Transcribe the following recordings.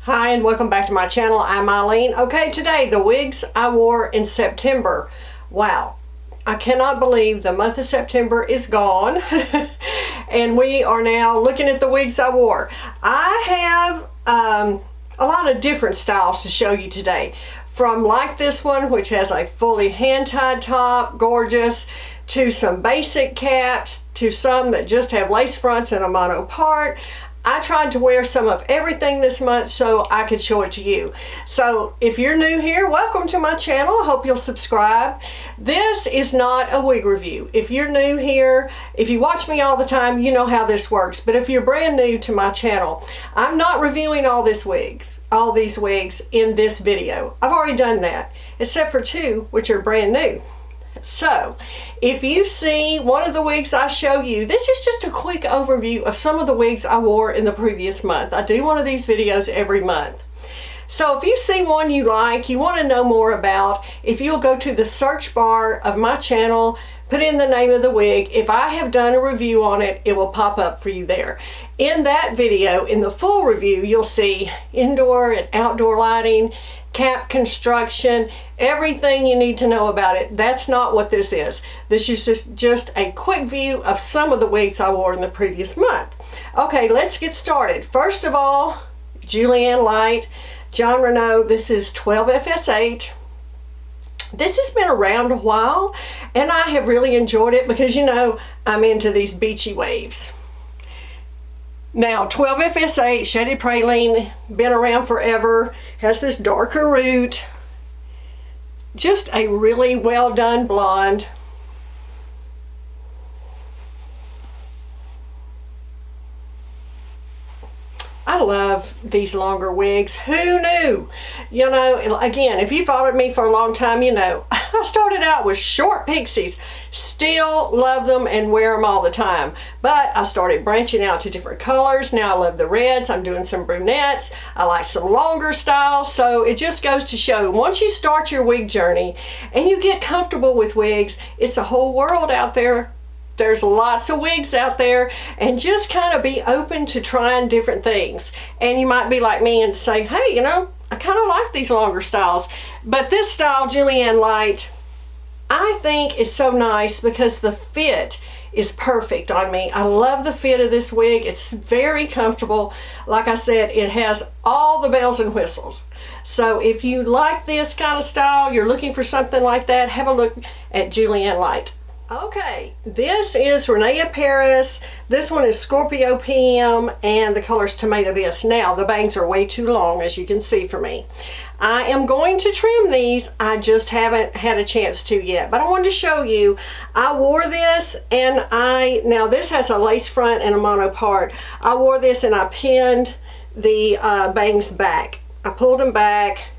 Hi and welcome back to my channel. I'm Eileen. Okay, today the wigs I wore in September. Wow, I cannot believe the month of September is gone and we are now looking at the wigs I wore. I have a lot of different styles to show you today, from like this one, which has a fully hand-tied top, gorgeous, to some basic caps, to some that just have lace fronts and a mono part. I tried to wear some of everything this month so I could show it to you. So if you're new here, welcome to my channel. I hope you'll subscribe. This is not a wig review. If you're new here, if you watch me all the time, you know how this works. But if you're brand new to my channel, I'm not reviewing all these wigs in this video. I've already done that, except for two, which are brand new. So if you see one of the wigs I show you, this is just a quick overview of some of the wigs I wore in the previous month. I do one of these videos every month. So if you see one you like, you want to know more about, if you'll go to the search bar of my channel, put in the name of the wig. If I have done a review on it, it will pop up for you there. In that video, in the full review, you'll see indoor and outdoor lighting, cap construction, everything you need to know about it. That's not what this is. This is just a quick view of some of the wigs I wore in the previous month. Okay, let's get started. First of all, Julienne Light, John Renault. This is 12FS8. This has been around a while and I have really enjoyed it because, you know, I'm into these beachy waves. Now, 12FS8 Shaded Praline, been around forever, has this darker root, just a really well done blonde. I love these longer wigs. Who knew? You know, again, if you followed me for a long time, you know, I started out with short pixies. Still love them and wear them all the time. But I started branching out to different colors. Now I love the reds. I'm doing some brunettes. I like some longer styles. So it just goes to show, once you start your wig journey and you get comfortable with wigs, it's a whole world out there. There's lots of wigs out there, and just kind of be open to trying different things. And you might be like me and say, hey, you know, I kind of like these longer styles. But this style, Julienne Light, I think is so nice because the fit is perfect on me. I love the fit of this wig. It's very comfortable. Like I said, it has all the bells and whistles. So if you like this kind of style, you're looking for something like that, have a look at Julienne Light. Okay, this is Renault Paris. This one is Scorpio PM and the color's Tomato Bisque. Now, the bangs are way too long, as you can see for me. I am going to trim these. I just haven't had a chance to yet, but I wanted to show you. I wore this and now this has a lace front and a mono part. I wore this and I pinned the bangs back. I pulled them back.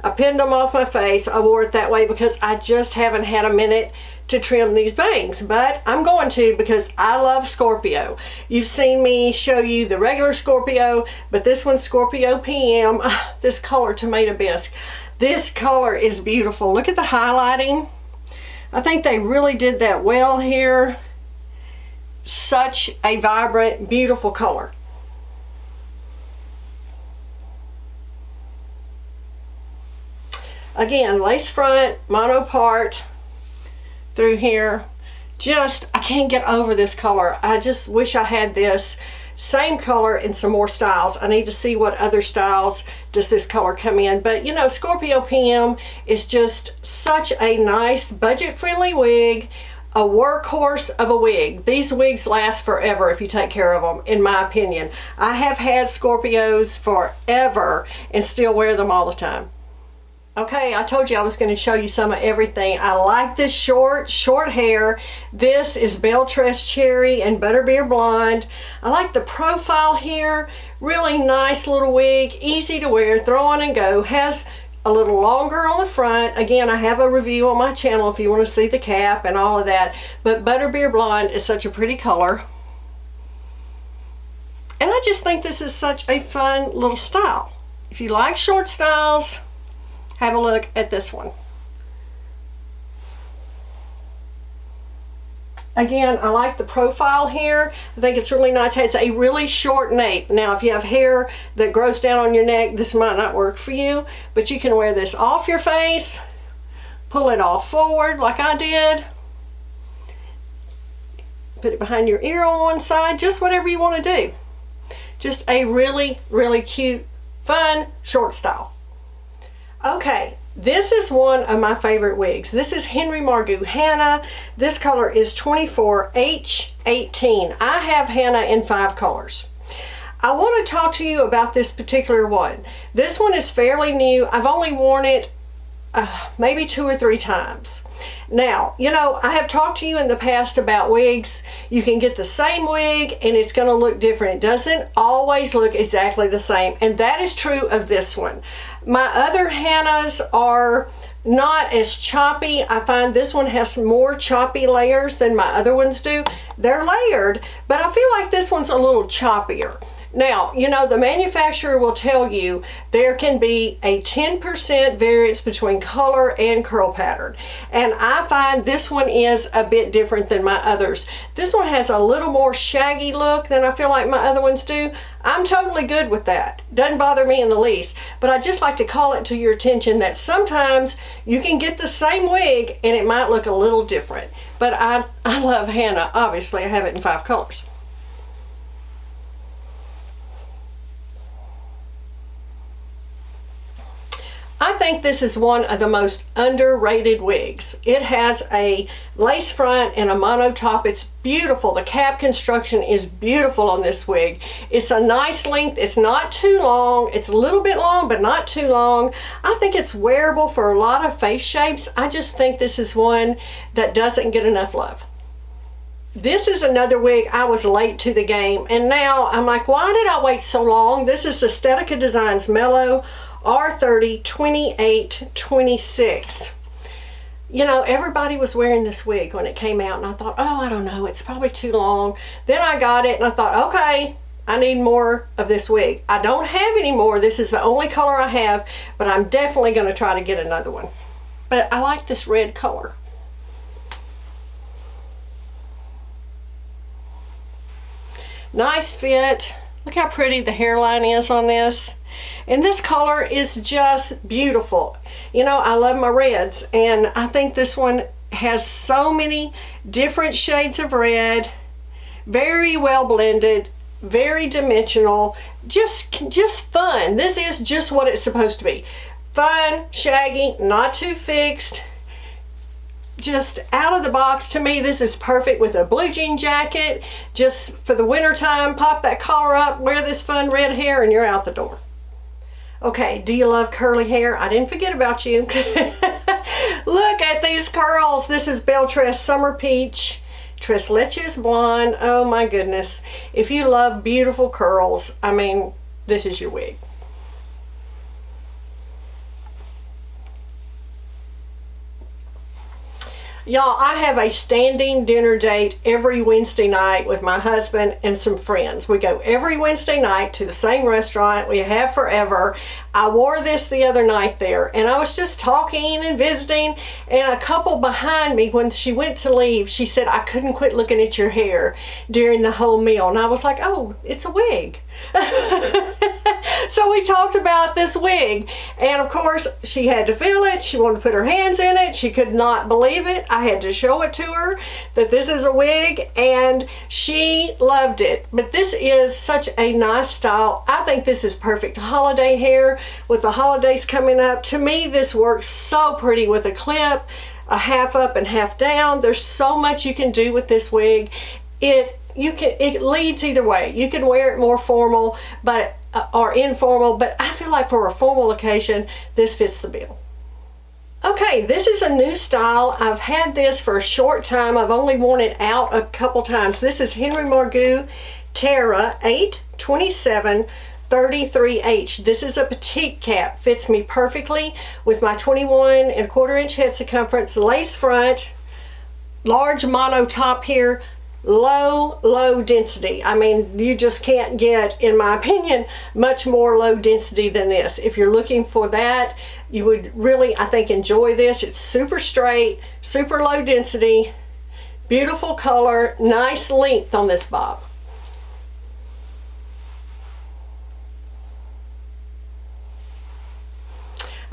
I pinned them off my face. I wore it that way because I just haven't had a minute to trim these bangs, but I'm going to because I love Scorpio. You've seen me show you the regular Scorpio, but this one's Scorpio PM. This color, Tomato Bisque. This color is beautiful. Look at the highlighting. I think they really did that well here. Such a vibrant, beautiful color. Again, lace front, mono part through here. Just, I can't get over this color. I just wish I had this same color in some more styles. I need to see what other styles does this color come in. But you know, Scorpio PM is just such a nice budget-friendly wig, a workhorse of a wig. These wigs last forever if you take care of them, in my opinion. I have had Scorpios forever and still wear them all the time. Okay, I told you I was going to show you some of everything. I like this short hair. This is Beltress Cherry and Butterbeer Blonde. I like the profile here. Really nice little wig, easy to wear, throw on and go. Has a little longer on the front. Again, I have a review on my channel if you want to see the cap and all of that. But Butterbeer Blonde is such a pretty color. And I just think this is such a fun little style. If you like short styles, have a look at this one. Again, I like the profile here. I think it's really nice. It has a really short nape. Now, if you have hair that grows down on your neck, this might not work for you, but you can wear this off your face, pull it all forward like I did, put it behind your ear on one side, just whatever you want to do. Just a really, really cute, fun, short style. Okay, this is one of my favorite wigs. This is Henry Marguhana. This color is 24H18. I have Hannah in 5 colors. I want to talk to you about this particular one. This one is fairly new. I've only worn it maybe 2 or 3 times. Now, you know, I have talked to you in the past about wigs. You can get the same wig and it's going to look different. It doesn't always look exactly the same, and that is true of this one. My other Hannahs are not as choppy. I find this one has more choppy layers than my other ones do. They're layered, but I feel like this one's a little choppier. Now, you know, the manufacturer will tell you there can be a 10% variance between color and curl pattern. And I find this one is a bit different than my others. This one has a little more shaggy look than I feel like my other ones do. I'm totally good with that. Doesn't bother me in the least. But I just like to call it to your attention that sometimes you can get the same wig and it might look a little different. But I love Hannah. Obviously, I have it in 5 colors. I think this is one of the most underrated wigs. It has a lace front and a mono top. It's beautiful. The cap construction is beautiful on this wig. It's a nice length. It's not too long. It's a little bit long, but not too long. I think it's wearable for a lot of face shapes. I just think this is one that doesn't get enough love. This is another wig. I was late to the game, and now I'm like, why did I wait so long? This is Estetica Designs Mellow R30 2826. You know, everybody was wearing this wig when it came out, and I thought, oh, I don't know, it's probably too long. Then I got it and I thought, okay, I need more of this wig. I don't have any more. This is the only color I have, but I'm definitely going to try to get another one. But I like this red color. Nice fit. Look how pretty the hairline is on this. And this color is just beautiful. You know, I love my reds, and I think this one has so many different shades of red, very well blended, very dimensional, just fun. This is just what it's supposed to be. Fun, shaggy, not too fixed, just out of the box. To me, this is perfect with a blue jean jacket, just for the winter time. Pop that collar up, wear this fun red hair, and you're out the door. Okay, do you love curly hair? I didn't forget about you. Look at these curls. This is Beltress Summer Peach, Tres Leches Blonde. Oh my goodness. If you love beautiful curls, I mean, this is your wig. Y'all, I have a standing dinner date every Wednesday night with my husband and some friends. We go every Wednesday night to the same restaurant we have forever. I wore this the other night there, and I was just talking and visiting, and a couple behind me, when she went to leave, she said, I couldn't quit looking at your hair during the whole meal. And I was like, oh, it's a wig. So we talked about this wig, and of course she had to feel it. She wanted to put her hands in it. She could not believe it. I had to show it to her that this is a wig, and she loved it. But this is such a nice style. I think this is perfect holiday hair with the holidays coming up. To me, this works so pretty with a clip, a half up and half down. There's so much you can do with this wig. It leads either way. You can wear it more formal, but or informal, but I feel like for a formal occasion, this fits the bill. Okay, this is a new style. I've had this for a short time. I've only worn it out a couple times. This is Henry Morgue Terra 827 33H. This is a petite cap. Fits me perfectly with my 21¼ inch head circumference, lace front, large mono top here, low density. I mean, you just can't get, in my opinion, much more low density than this. If you're looking for that, you would really, I think, enjoy this. It's super straight, super low density, Beautiful color, nice length on this bob.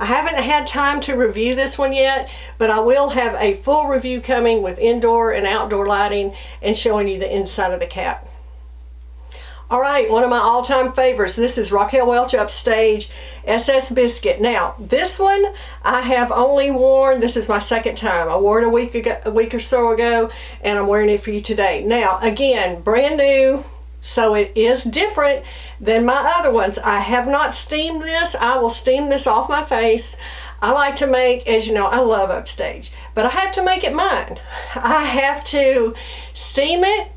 I haven't had time to review this one yet, but I will have a full review coming with indoor and outdoor lighting and showing you the inside of the cap. All right, one of my all-time favorites. This is Raquel Welch Upstage SS Biscuit. Now, this one I have only worn, this is my second time. I wore it a week or so ago, and I'm wearing it for you today. Now, again, brand new. So it is different than my other ones. I have not steamed this. I will steam this off my face. I like to make, as you know, I love Upstage, but I have to make it mine. I have to steam it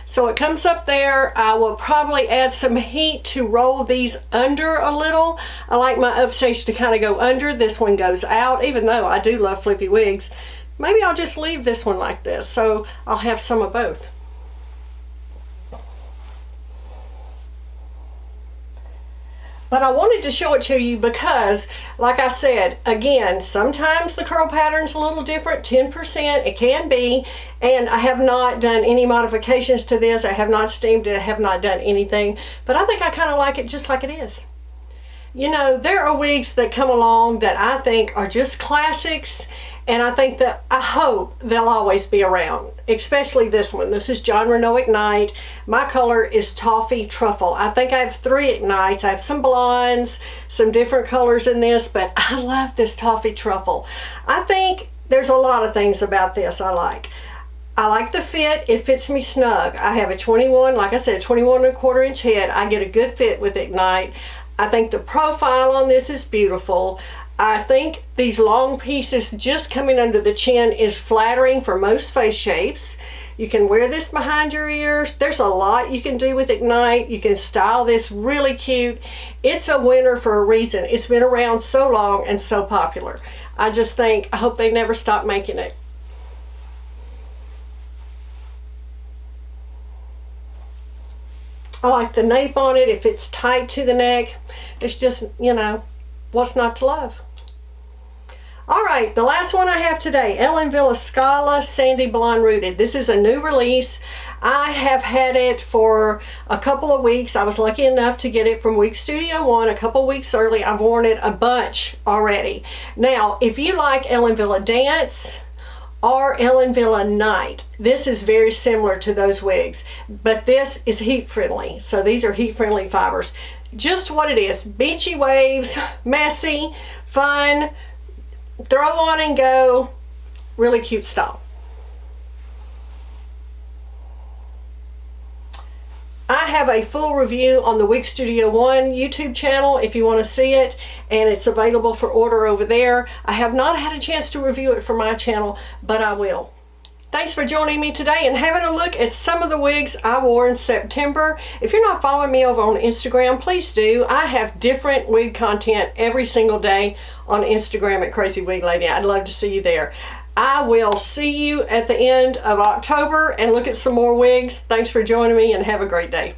so it comes up there. I will probably add some heat to roll these under a little. I like my Upstage to kind of go under. This one goes out, even though I do love flippy wigs. Maybe I'll just leave this one like this, so I'll have some of both. But I wanted to show it to you because, like I said, again, sometimes the curl pattern's a little different, 10%, it can be, and I have not done any modifications to this. I have not steamed it, I have not done anything, but I think I kind of like it just like it is. You know, there are wigs that come along that I think are just classics, and I think that, I hope they'll always be around, especially this one. This is John Renault Ignite. My color is Toffee Truffle. I think I have 3 Ignites. I have some blondes, some different colors in this, but I love this Toffee Truffle. I think there's a lot of things about this I like. I like the fit. It fits me snug. I have a 21, like I said, 21¼ inch head. I get a good fit with Ignite. I think the profile on this is beautiful. I think these long pieces just coming under the chin is flattering for most face shapes. You can wear this behind your ears. There's a lot you can do with Ignite. You can style this really cute. It's a winner for a reason. It's been around so long and so popular. I just think, I hope they never stop making it. I like the nape on it. If it's tight to the neck, it's just, you know, what's not to love? All right, the last one I have today, Ellen Villa Scala Sandy Blonde Rooted. This is a new release. I have had it for a couple of weeks. I was lucky enough to get it from WIGS Studio One a couple of weeks early. I've worn it a bunch already. Now, if you like Ellen Villa Dance or Ellen Villa Night, this is very similar to those wigs, but this is heat friendly. So these are heat friendly fibers. Just what it is, beachy waves, messy, fun, throw on and go, really cute style. I have a full review on the WIGS Studio One YouTube channel if you want to see it, and it's available for order over there. I have not had a chance to review it for my channel, but I will. Thanks for joining me today and having a look at some of the wigs I wore in September. If you're not following me over on Instagram, please do. I have different wig content every single day on Instagram at Crazywiglady. I'd love to see you there. I will see you at the end of October and look at some more wigs. Thanks for joining me and have a great day.